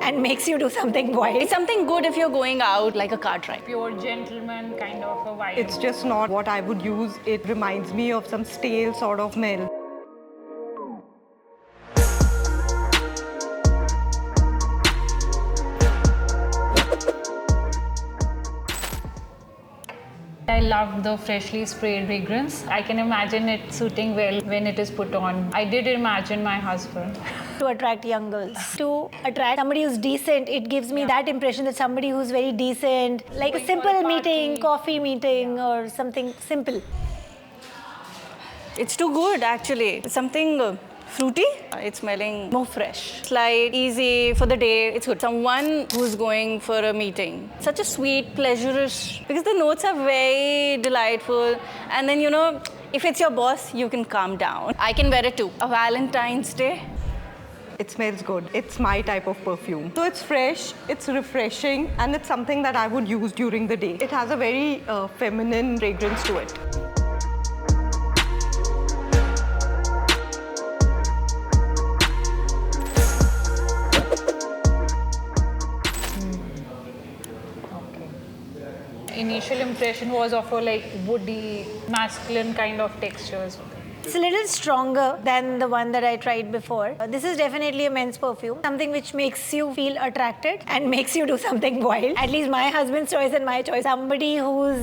and makes you do something wild. It's something good if you're going out like a car drive. Pure gentleman kind of a vibe. It's just not what I would use. It reminds me of some stale sort of smell. I love the freshly sprayed fragrance. I can imagine it suiting well when it is put on. I did imagine my husband. To attract young girls. To attract somebody who's decent, it gives me that impression that somebody who's very decent, like Going a for a simple party. meeting, coffee meeting or something simple. It's too good actually. It's something fruity. It's smelling more fresh. It's light, easy for the day. It's good. Someone who's going for a meeting. Such a sweet, pleasurish, because the notes are very delightful. And then, if it's your boss, you can calm down. I can wear it too. A Valentine's Day. It smells good. It's my type of perfume. So it's fresh, it's refreshing, and it's something that I would use during the day. It has a very feminine fragrance to it. Initial impression was of a like woody, masculine kind of textures. It's a little stronger than the one that I tried before. This is definitely a men's perfume, something which makes you feel attracted and makes you do something wild. At least my husband's choice and my choice. Somebody who's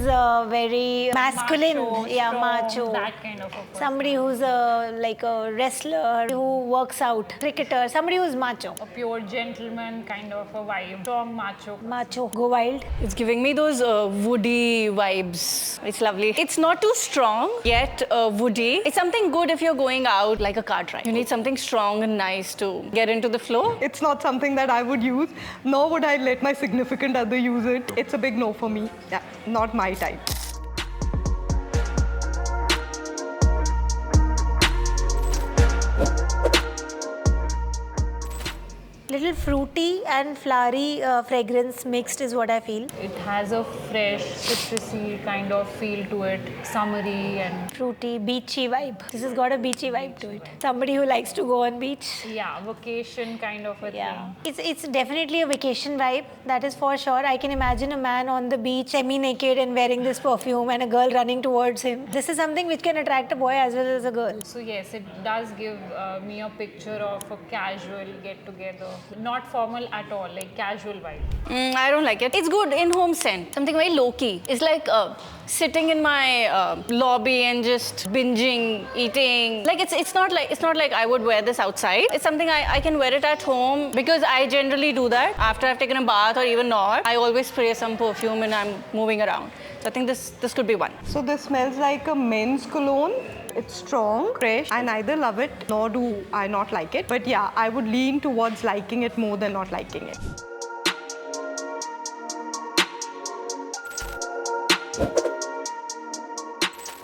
very masculine, Macho, yeah, strong, macho. that kind of a person. Somebody who's like a wrestler who works out, cricketer. Somebody who's macho. A pure gentleman kind of a vibe. Strong macho. Macho, go wild. It's giving me those woody vibes. It's lovely. It's not too strong, yet woody. It's something good if you're going out like a car drive. You need something strong and nice to get into the flow. It's not something that I would use, nor would I let my significant other use it. It's a big no for me. Yeah, not my type. Little fruity and flowery fragrance mixed is what I feel. It has a fresh, citrusy kind of feel to it, summery and Fruity, beachy vibe. This has got a beachy vibe to it. Somebody who likes to go on beach. yeah, vacation kind of a thing. It's definitely a vacation vibe, that is for sure. I can imagine a man on the beach semi-naked and wearing this perfume and a girl running towards him. This is something which can attract a boy as well as a girl. So yes, it does give me a picture of a casual get-together. Not formal at all, like casual vibe. I don't like it. It's good in-home scent. Something very low-key. It's like sitting in my lobby and just binging, eating. Like it's not like I would wear this outside. It's something I can wear it at home because I generally do that after I've taken a bath or even not. I always spray some perfume and I'm moving around. So I think this could be one. So this smells like a men's cologne. It's strong, fresh. I neither love it nor do I not like it. But yeah, I would lean towards liking it more than not liking it.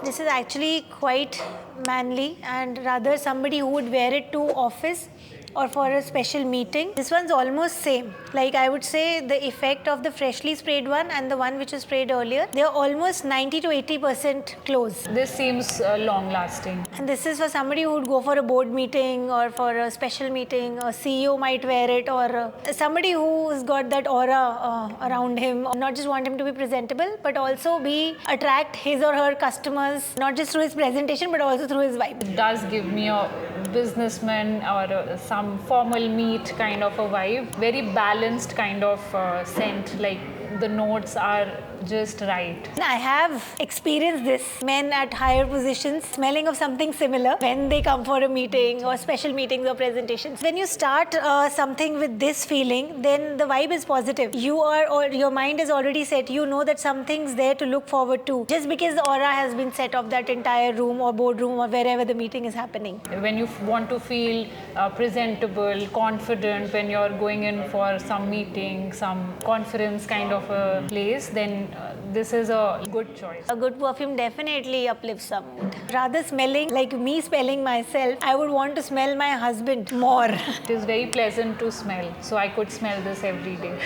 This is actually quite manly and rather somebody who would wear it to office or for a special meeting. This one's almost same. Like I would say the effect of the freshly sprayed one and the one which was sprayed earlier, they're almost 90 to 80% close. This seems long-lasting. And this is for somebody who would go for a board meeting or for a special meeting. A CEO might wear it, or somebody who's got that aura around him. Not just want him to be presentable, but also attract his or her customers, not just through his presentation, but also through his vibe. It does give me a businessman or some formal meet kind of a vibe. Very balanced kind of scent, like the notes are just right. I have experienced this. Men at higher positions smelling of something similar when they come for a meeting or special meetings or presentations. When you start something with this feeling, then the vibe is positive. Your mind is already set. You know that something's there to look forward to. Just because the aura has been set of that entire room or boardroom or wherever the meeting is happening. When you want to feel presentable, confident when you're going in for some meeting, some conference kind of a place, then this is a good choice. A good perfume definitely uplifts some mood. Rather smelling like me smelling myself, I would want to smell my husband more. It is very pleasant to smell, so I could smell this every day.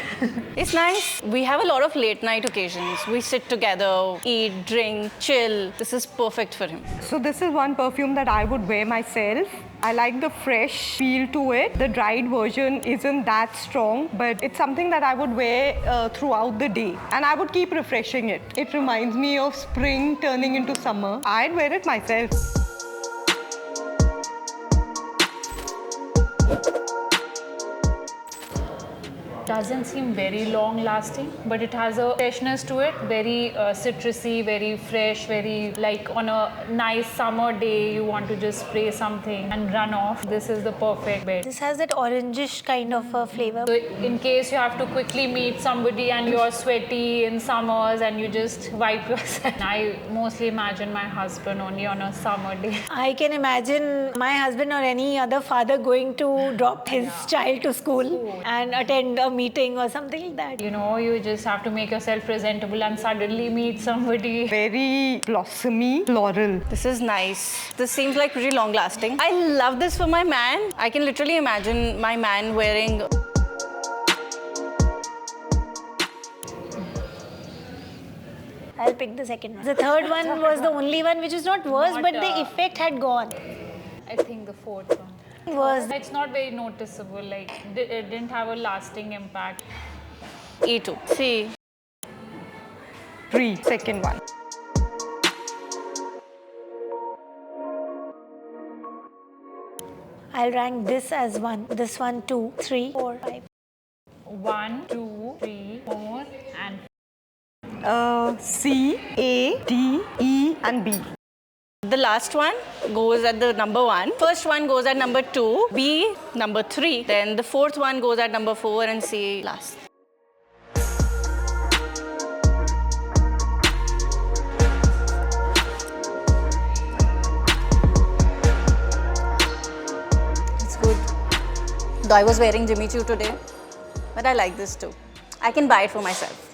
It's nice. We have a lot of late night occasions. We sit together, eat, drink, chill. This is perfect for him. So this is one perfume that I would wear myself I like the fresh feel to it. The dried version isn't that strong, but it's something that I would wear throughout the day. And I would keep refreshing it. It reminds me of spring turning into summer. I'd wear it myself. Doesn't seem very long lasting, but it has a freshness to it, very citrusy, very fresh, very like on a nice summer day you want to just spray something and run off. This is the perfect bed. This has that orangish kind of a flavor. So in case you have to quickly meet somebody and you're sweaty in summers and you just wipe yourself. I mostly imagine my husband only on a summer day. I can imagine my husband or any other father going to drop his child to school and attend a meeting or something like that. You know, you just have to make yourself presentable and suddenly meet somebody. Very blossomy, floral. This is nice. This seems like pretty long lasting. I love this for my man. I can literally imagine my man wearing. I'll pick the second one. The third one was the only one which is not worse, but the effect had gone. I think the fourth one. It's not very noticeable, like it didn't have a lasting impact. E2. See. 3, second one. I'll rank this as 1, this one 2, 3, 4, 5. 1, 2, 3, 4, and C, A, D, E, and B. The last one goes at the number 1. First one goes at number 2, B number 3. Then the fourth one goes at number 4 and C last. It's good. Though I was wearing Jimmy Choo today, but I like this too. I can buy it for myself.